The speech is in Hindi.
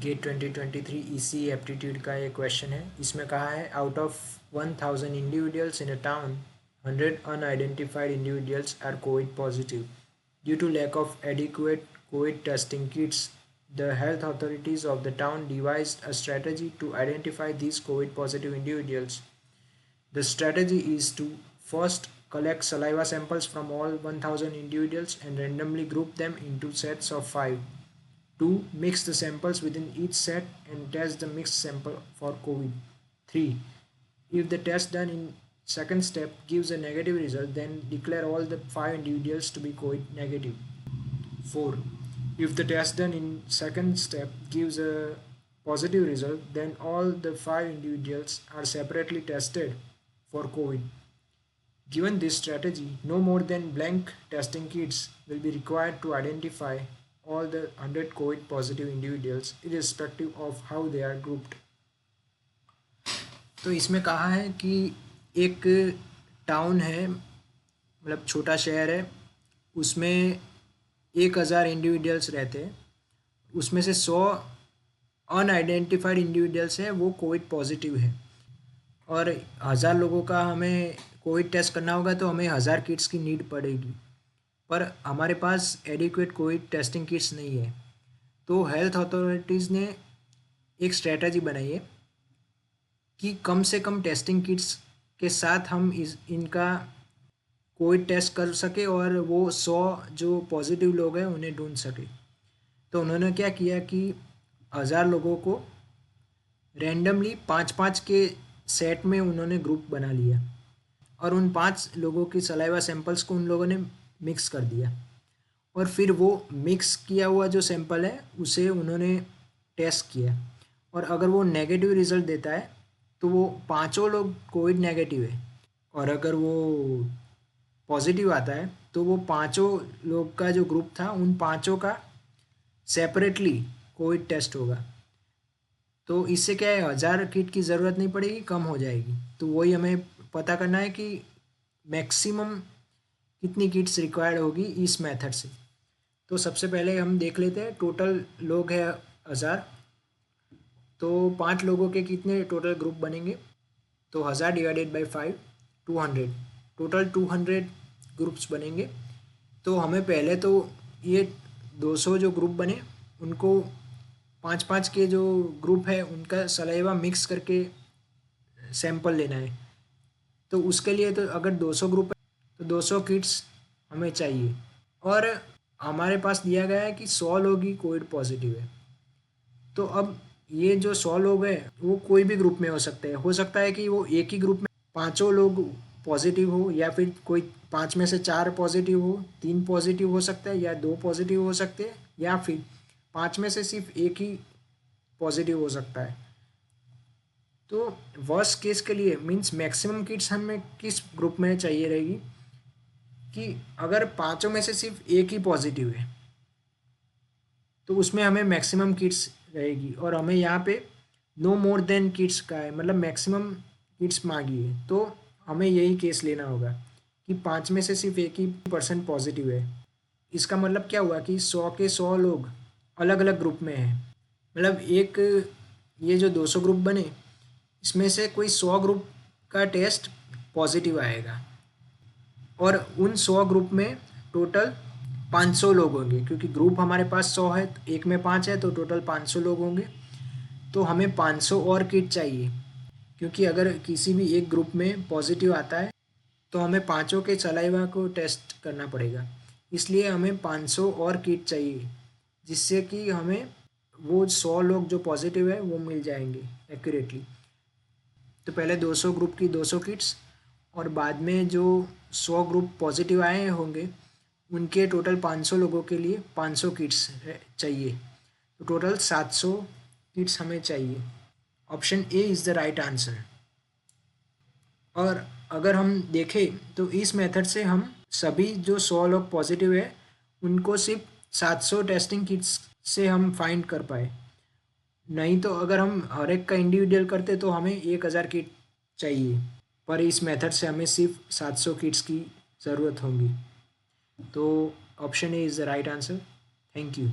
गेट 2023 ईसी एप्टीट्यूड का ये क्वेश्चन है। इसमें कहा है out of 1000 individuals in a town 100 unidentified individuals are COVID positive due to lack of adequate COVID testing kits the health authorities of the town devised a strategy to identify these covid positive individuals. The strategy is to first collect saliva samples from all 1000 individuals and randomly group them into sets of 5. 2. Mix the samples within each set and test the mixed sample for COVID. 3. If the test done in second step gives a negative result, then declare all the 5 individuals to be COVID negative. 4. If the test done in second step gives a positive result, then all the 5 individuals are separately tested for COVID. Given this strategy, no more than blank testing kits will be required to identify all the 100 COVID positive individuals irrespective of how they are grouped. तो इसमें कहा है कि एक टाउन है, मतलब छोटा शहर है, उसमें 1000 इंडिविजुअल्स रहते हैं, उसमें से 100 अनआइडेंटिफाइड इंडिविजुअल्स हैं, वो कोविड पॉजिटिव है और 1000 लोगों का हमें कोविड टेस्ट करना होगा तो हमें 1000 किट्स की नीड पड़ेगी, पर हमारे पास एडिक्वेट कोविड टेस्टिंग किट्स नहीं है। तो हेल्थ अथॉरिटीज़ ने एक स्ट्रेटजी बनाई है कि कम से कम टेस्टिंग किट्स के साथ हम इनका कोविड टेस्ट कर सके और वो 100 जो पॉजिटिव लोग हैं उन्हें ढूंढ सके। तो उन्होंने क्या किया कि 1000 लोगों को रैंडमली 5-5 के सेट में उन्होंने ग्रुप बना लिया और उन 5 लोगों की सलाइवा सैंपल्स को उन लोगों ने मिक्स कर दिया और फिर वो मिक्स किया हुआ जो सैंपल है उसे उन्होंने टेस्ट किया और अगर वो नेगेटिव रिजल्ट देता है तो वो 5 लोग कोविड नेगेटिव है और अगर वो पॉजिटिव आता है तो वो 5 लोग का जो ग्रुप था उन 5 का सेपरेटली कोविड टेस्ट होगा। तो इससे क्या है, 1000 किट की ज़रूरत नहीं पड़ेगी, कम हो जाएगी। तो वही हमें पता करना है कि मैक्सिमम कितनी किट्स रिक्वायर्ड होगी इस मेथड से। तो सबसे पहले हम देख लेते हैं, टोटल लोग है 1000, तो 5 लोगों के कितने टोटल ग्रुप बनेंगे, तो 1000 डिवाइडेड बाई 5 200, टोटल 200 ग्रुप्स बनेंगे। तो हमें पहले तो ये 200 जो ग्रुप बने उनको 5-5 के जो ग्रुप है उनका सलाइवा मिक्स करके सैंपल लेना है। तो उसके लिए तो अगर 200 ग्रुप है तो 200 किट्स हमें चाहिए और हमारे पास दिया गया है कि 100 लोग ही कोविड पॉजिटिव है। तो अब ये जो 100 लोग हैं वो कोई भी ग्रुप में हो सकता है कि वो एक ही ग्रुप में 5 लोग पॉजिटिव हो या फिर कोई 5 में से 4 पॉजिटिव हो, 3 पॉजिटिव हो सकता है या 2 पॉजिटिव हो सकते हैं या फिर 5 में से सिर्फ एक ही पॉजिटिव हो सकता है। तो वर्स्ट केस के लिए मीन्स मैक्सिमम किट्स हमें किस ग्रुप में चाहिए रहेगी कि अगर 5 में से सिर्फ एक ही पॉजिटिव है तो उसमें हमें मैक्सिमम किट्स रहेगी और हमें यहाँ पे नो मोर देन किट्स का है, मतलब मैक्सिमम किट्स मांगी है। तो हमें यही केस लेना होगा कि 5 में से सिर्फ एक ही % पॉजिटिव है। इसका मतलब क्या हुआ कि 100 के 100 लोग अलग अलग ग्रुप में हैं, मतलब एक ये जो 200 ग्रुप बने इसमें से कोई 100 ग्रुप का टेस्ट पॉजिटिव आएगा और उन 100 ग्रुप में टोटल 500 लोग होंगे, क्योंकि ग्रुप हमारे पास 100 है, एक में 5 है तो टोटल 500 लोग होंगे। तो हमें 500 और किट चाहिए, क्योंकि अगर किसी भी एक ग्रुप में पॉजिटिव आता है तो हमें 5 के सलाइवा को टेस्ट करना पड़ेगा, इसलिए हमें 500 और किट चाहिए जिससे कि हमें वो 100 लोग जो पॉजिटिव है वो मिल जाएंगे एक्यूरेटली। तो पहले 200 ग्रुप की 200 किट्स और बाद में जो 100 ग्रुप पॉजिटिव आए होंगे उनके टोटल 500 लोगों के लिए 500 किट्स चाहिए। तो टोटल 700 किट्स हमें चाहिए। Option A is the right answer. और अगर हम देखें तो इस मेथड से हम सभी जो 100 लोग पॉजिटिव है उनको सिर्फ 700 टेस्टिंग किट्स से हम फाइंड कर पाए, नहीं तो अगर हम हर एक का इंडिविजुअल करते तो हमें 1000 किट चाहिए, पर इस मेथड से हमें सिर्फ 700 किट्स की ज़रूरत होगी। तो option A is the right answer. Thank you.